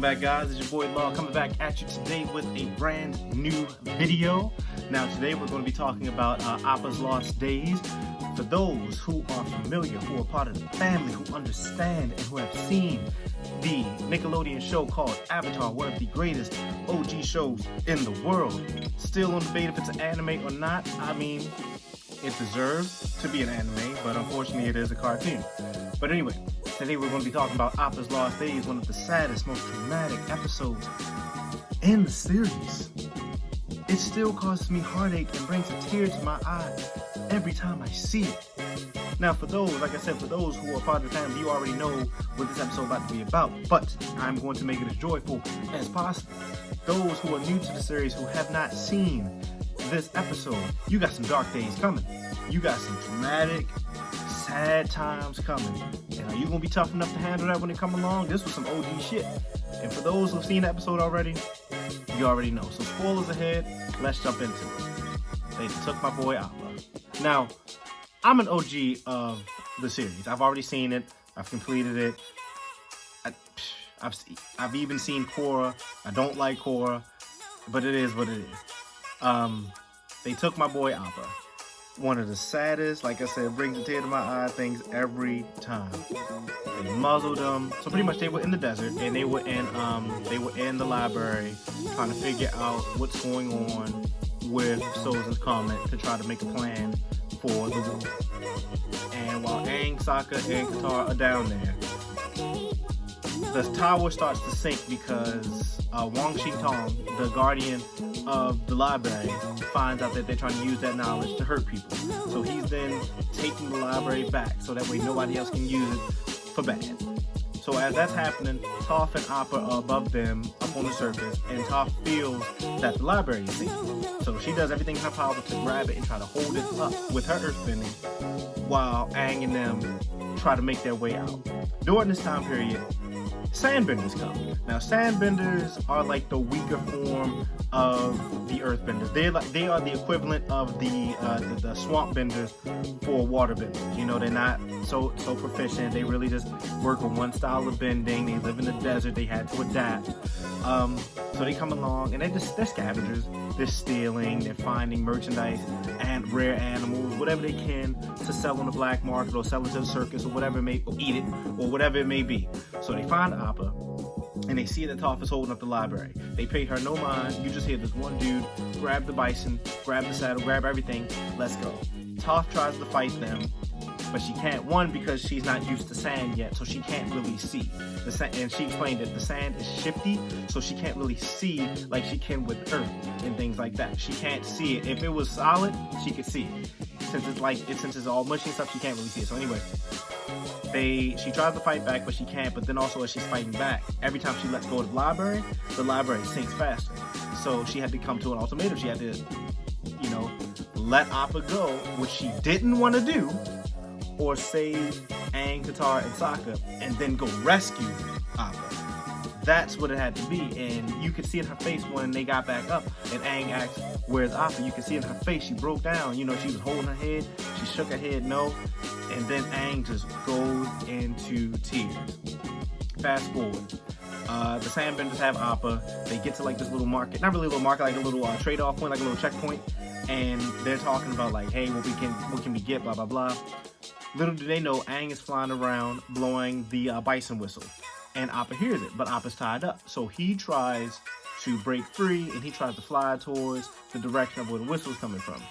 Welcome back, guys. It's your boy Law coming back at you today with a brand new video. Now today we're going to be talking about Appa's Lost Days. For those who are familiar, who are part of the family, who understand and who have seen the Nickelodeon show called Avatar, one of the greatest OG shows in the world. Still on debate if it's an anime or not. I mean, it deserves to be an anime, but unfortunately it is a cartoon. But anyway, today we're going to be talking about Appa's Lost Days, one of the saddest, most traumatic episodes in the series. It still causes me heartache and brings a tear to my eye every time I see it. Now for those, like I said, for those who are part of the family, you already know what this episode is about to be about, but I'm going to make it as joyful as possible. Those who are new to the series, who have not seen this episode, you got some dark days coming. You got some traumatic, sad times coming. And are you going to be tough enough to handle that when it come along? This was some OG shit. And for those who've seen the episode already, you already know. So spoilers ahead, let's jump into it. They took my boy Appa. Now, I'm an OG of the series. I've already seen it. I've completed it. I've even seen Korra. I don't like Korra, but it is what it is. They took my boy Appa. One of the saddest, like I said, brings a tear to my eye things every time. They muzzled him. So pretty much they were in the desert and they were in the library trying to figure out what's going on with Sozin's Comet to try to make a plan for the war. And while Aang, Sokka, and Katara are down there, the tower starts to sink because Wang Xingtong, the guardian of the library, finds out that they're trying to use that knowledge to hurt people. So he's then taking the library back so that way nobody else can use it for bad. So as that's happening, Toph and Appa are above them, up on the surface, and Toph feels that the library is sinking. So she does everything in her power to grab it and try to hold it up with her earthbending, while Aang and them try to make their way out. During this time period, sandbenders come. Now, sandbenders are like the weaker form of the earthbenders. They are the equivalent of the swamp benders for water benders. You know, they're not so proficient. They really just work on one style of bending. They live in the desert. They had to adapt. So they come along and they're scavengers. They're stealing. They're finding merchandise and rare animals, whatever they can, to sell on the black market or sell it to the circus or whatever it may, or eat it or whatever it may be. So they find Appa and they see that Toph is holding up the library. They pay her no mind. You just hear this one dude grab the bison, grab the saddle, grab everything. Let's go. Toph tries to fight them, but she can't. One, because she's not used to sand yet, so she can't really see. And she explained that the sand is shifty, so she can't really see like she can with earth and things like that. She can't see it. If it was solid, she could see it. Since it's all mushy and stuff, she can't really see it. So anyway, she tries to fight back, but she can't. But then also as she's fighting back, every time she lets go of the library sinks faster. So she had to come to an ultimatum. She had to, let Appa go, which she didn't want to do, or save Aang, Katara, and Sokka, and then go rescue Appa. That's what it had to be, and you could see in her face when they got back up, and Aang asked, "Where's Appa?" You could see in her face, she broke down. She was holding her head, she shook her head no, and then Aang just goes into tears. Fast forward. The sandbenders have Appa. They get to like this little market, not really a little market, like a little trade-off point, like a little checkpoint, and they're talking about like, hey, what can we get, blah, blah, blah. Little do they know, Aang is flying around blowing the bison whistle, and Appa hears it, but Appa's tied up. So he tries to break free, and he tries to fly towards the direction of where the whistle is coming from.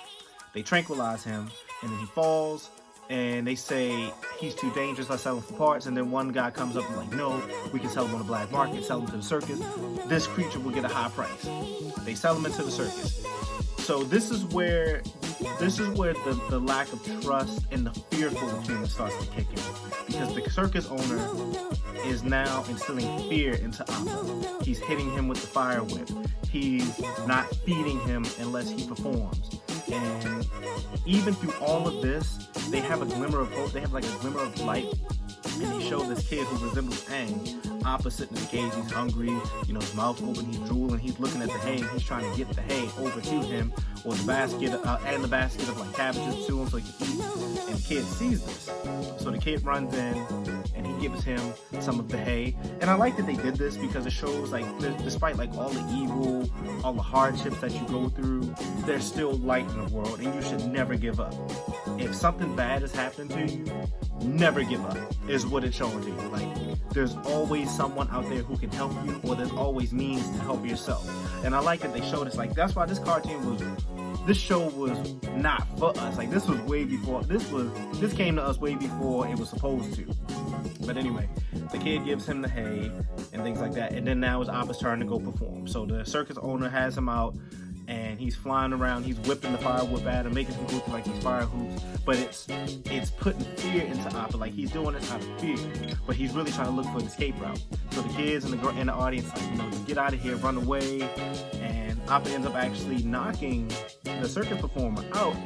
They tranquilize him, and then he falls, and they say he's too dangerous, let's sell him for parts. And then one guy comes up and like, no, we can sell him on the black market, sell him to the circus. This creature will get a high price. They sell him into the circus. So this is where the lack of trust and the fearful between starts to kick in, because the circus owner is now instilling fear into Appa. He's hitting him with the fire whip. He's not feeding him unless he performs. And even through all of this, they have a glimmer of hope. They have like a glimmer of light. And they show this kid who resembles Aang. Appa sitting in the cage, he's hungry, his mouth open, he's drooling, he's looking at the hay, and he's trying to get the hay over to him, or the basket, and the basket of like cabbages to him so he can eat. And the kid sees this. So the kid runs in and he gives him some of the hay. And I like that they did this because it shows like despite like all the evil, all the hardships that you go through, there's still light in the world, and you should never give up. If something bad is happening to you, never give up is what it's showing to you. Like, there's always someone out there who can help you, or there's always means to help yourself. And I like that they showed us, like, that's why this show was not for us. Like, this was way before, this came to us way before it was supposed to. But anyway, the kid gives him the hay and things like that, and then now it's Appa's turn to go perform. So the circus owner has him out, and he's flying around, he's whipping the fire whip at him, making him go through like these fire hoops, but it's putting fear into Appa. Like, he's doing it out of fear, but he's really trying to look for an escape route. So the kids and the audience, like, just get out of here, run away, and Appa ends up actually knocking the circus performer out,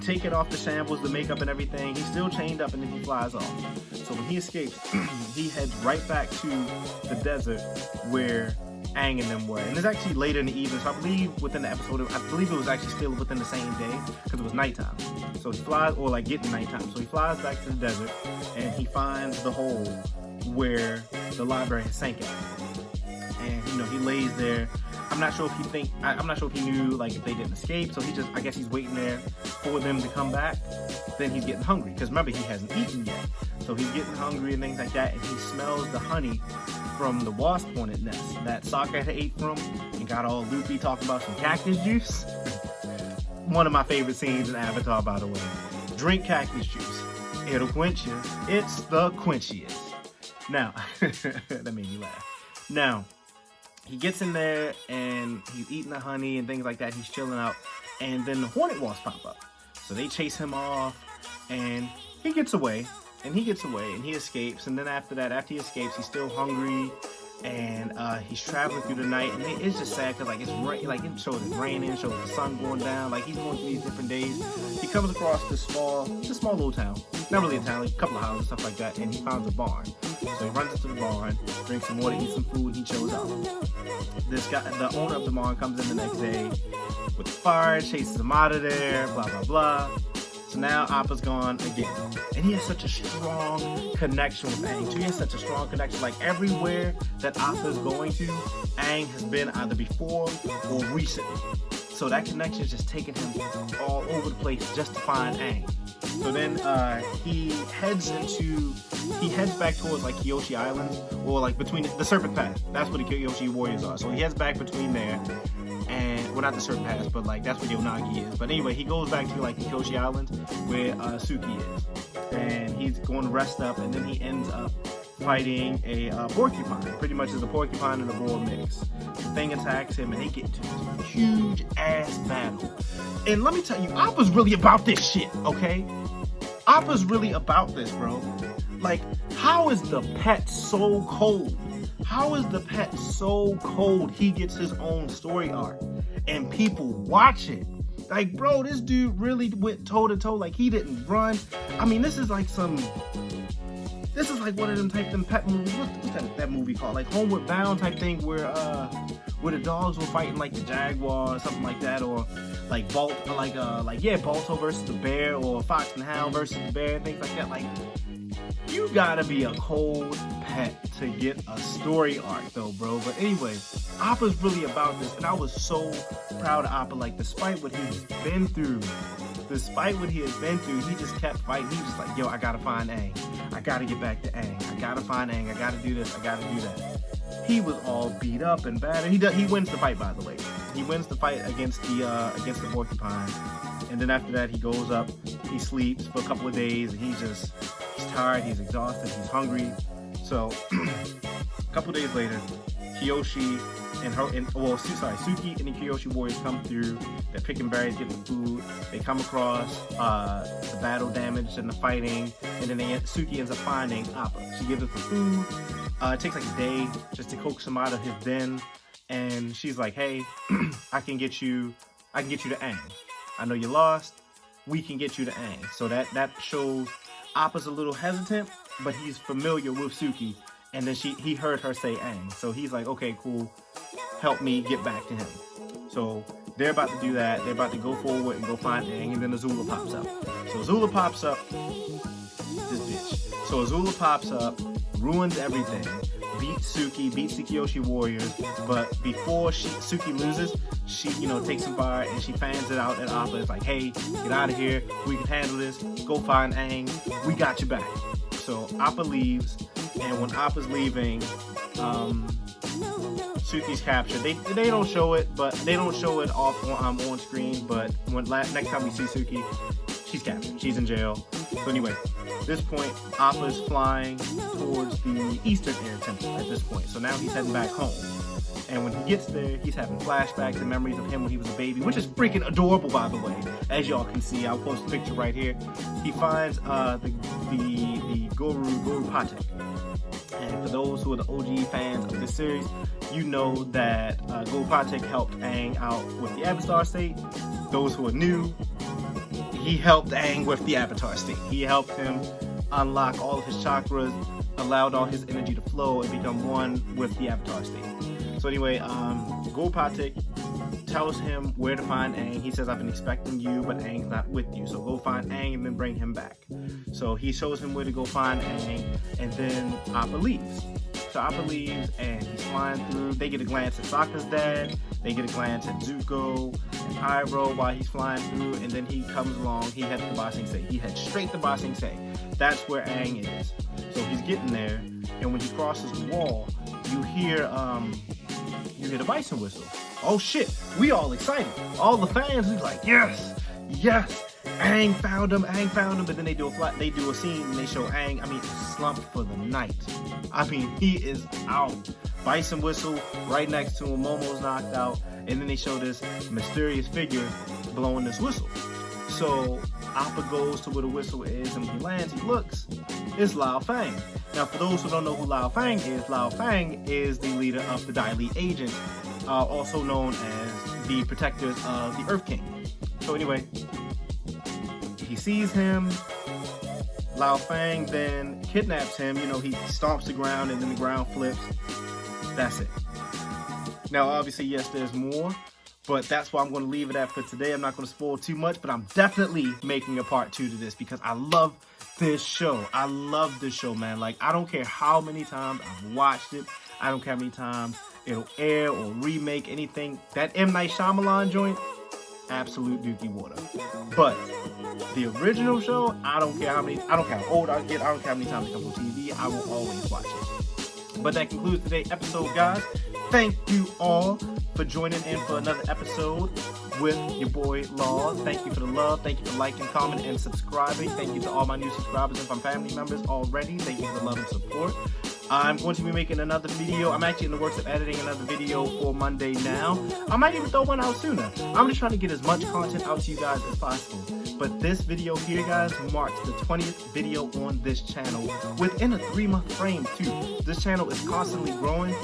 taking off the shambles, the makeup and everything. He's still chained up, and then he flies off. So when he escapes, he heads right back to the desert where Aang and them were. And it's actually later in the evening, so I believe within the episode, I believe it was actually still within the same day, because it was nighttime. So he flies, or like getting nighttime. So he flies back to the desert, and he finds the hole where the library has sank at. And, he lays there. I'm not sure if he knew, like, if they didn't escape, so I guess he's waiting there for them to come back. Then he's getting hungry, because remember, he hasn't eaten yet. So he's getting hungry and things like that, and he smells the honey from the wasp hornet nest that Sokka had ate from and got all loopy talking about some cactus juice. One of my favorite scenes in Avatar, by the way. Drink cactus juice. It'll quench you. It's the quenchiest. Now, that made me laugh. Now, he gets in there and he's eating the honey and things like that. He's chilling out, and then the hornet wasps pop up. So they chase him off, and he gets away. And he escapes, and then after that, after he escapes, he's still hungry, and he's traveling through the night, and it's just sad because, like, it shows it's raining, it shows the sun going down, like, he's going through these different days. He comes across this small little town, not really a town, like a couple of houses, stuff like that, and he finds a barn. So he runs into the barn, drinks some water, eats some food, he chills out. This guy, the owner of the barn, comes in the next day with the fire, chases him out of there, blah, blah, blah. So now Appa's gone again. And he has such a strong connection with Aang. So he has such a strong connection. Like, everywhere that Appa's going to, Aang has been either before or recently. So that connection is just taking him all over the place just to find Aang. So then he heads back towards, like, Kyoshi Island, or like between the Serpent Path. That's where the Kyoshi warriors are. So he heads back between there. And, well, not the Serpent Pass, but, like, that's where Yonagi is. But anyway, he goes back to, like, the Kyoshi Island where Suki is. And he's going to rest up, and then he ends up fighting a porcupine. Pretty much is a porcupine and a boar mix. The thing attacks him, and they get into this huge-ass battle. And let me tell you, Appa's really about this shit, okay? Appa's really about this, bro. Like, how is the pet so cold? How is the pet so cold he gets his own story arc and people watch it? Like, bro, this dude really went toe to toe. Like, he didn't run. I mean, this is like one of them pet movies. What's that movie called? Like Homeward Bound type thing where the dogs were fighting like the jaguar or something like that, or like Balto versus the bear, or Fox and Hound versus the bear, things like that. Like, you gotta be a cold pet to get a story arc though, bro. But anyway, Appa's really about this, and I was so proud of Appa. Like, despite what he's been through, he just kept fighting. He was just like, yo, I gotta find Aang. I gotta get back to Aang. I gotta find Aang. I gotta do this. I gotta do that. He was all beat up and battered. He wins the fight, by the way. He wins the fight against the porcupine. And then after that, he goes up, he sleeps for a couple of days, and he's tired, he's exhausted, he's hungry. So a couple of days later, Suki and the Kyoshi warriors come through. They're picking berries, getting food. They come across the battle damage and the fighting, and then Suki ends up finding Appa. She gives us the food. It takes like a day just to coax him out of his den, and she's like, "Hey, I can get you to Aang. I know you're lost. We can get you to Aang." So that shows Appa's a little hesitant, but he's familiar with Suki, and then he heard her say Aang. So he's like, okay, cool, help me get back to him. So they're about to do that. They're about to go forward and go find Aang, and then Azula pops up. So Azula pops up, this bitch. So Azula pops up, ruins everything, beats Tsukiyoshi warriors, but before Suki loses, she, takes some fire and she fans it out at Appa. It's like, hey, get out of here, we can handle this, go find Aang, we got you back. So Appa leaves, and when Appa's leaving, Suki's captured. They don't show it, but they don't show it off on screen, but next time we see Suki, she's captured, she's in jail. So anyway, at this point, Appa's flying towards the Eastern Air Temple at this point. So now he's heading back home. And when he gets there, he's having flashbacks and memories of him when he was a baby, which is freaking adorable, by the way. As y'all can see, I'll post a picture right here. He finds the Guru Patek. And for those who are the OG fans of this series, you know that Guru Patek helped Aang out with the Avatar state. Those who are new, he helped Aang with the Avatar state. He helped him unlock all of his chakras, allowed all his energy to flow and become one with the Avatar state. So anyway, Guru Patek tells him where to find Aang. He says, I've been expecting you, but Aang's not with you. So go find Aang and then bring him back. So he shows him where to go find Aang, and then Appa leaves. So Appa leaves and he's flying through. They get a glance at Sokka's dad. They get a glance at Zuko and Iroh while he's flying through. And then he comes along. He heads to Ba Sing Se. He heads straight to Ba Sing Se. That's where Aang is. So he's getting there. And when he crosses the wall, you hear the bison whistle. Oh shit, we all excited. All the fans is like, yes, Aang found him. But then they do a scene and they show Aang, slumped for the night. He is out. Bison whistle right next to him, Momo's knocked out, and then they show this mysterious figure blowing this whistle. So Appa goes to where the whistle is, and when he lands, he looks, it's Lao Fang. Now, for those who don't know who Lao Fang is the leader of the Dai Li agent, also known as the protectors of the Earth King. So anyway, he sees him. Lao Fang then kidnaps him. He stomps the ground and then the ground flips. That's it. Now, obviously, yes, there's more, but that's why I'm going to leave it at for today. I'm not going to spoil too much, but I'm definitely making a part 2 to this because I love this show. I love this show, man. Like, I don't care how many times I've watched it. I don't care how many times it'll air or remake anything. That M. Night Shyamalan joint, absolute dookie water. But the original show, I don't care how old I get, I don't care how many times it comes on TV, I will always watch it. But that concludes today's episode, guys. Thank you all for joining in for another episode with your boy Law. Thank you for the love. Thank you for liking, commenting, and subscribing. Thank you to all my new subscribers and my family members already. Thank you for the love and support. I'm going to be making another video. I'm actually in the works of editing another video for Monday now. I might even throw one out sooner. I'm just trying to get as much content out to you guys as possible. But this video here, guys, marks the 20th video on this channel within a 3-month frame, too. This channel is constantly growing.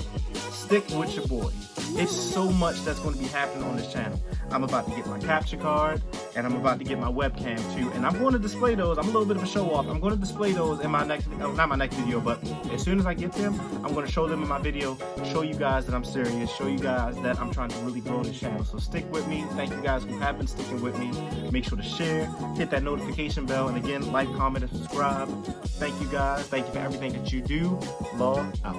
Stick with your boy. It's so much that's going to be happening on this channel. I'm about to get my capture card, and I'm about to get my webcam too, and I'm going to display those. I'm a little bit of a show off. I'm going to display those in my next, not my next video, but as soon as I get them, I'm going to show them in my video, show you guys that I'm serious, show you guys that I'm trying to really grow this channel. So stick with me. Thank you guys who have been sticking with me. Make sure to share, hit that notification bell, and again, like, comment, and subscribe. Thank you guys. Thank you for everything that you do. Law out.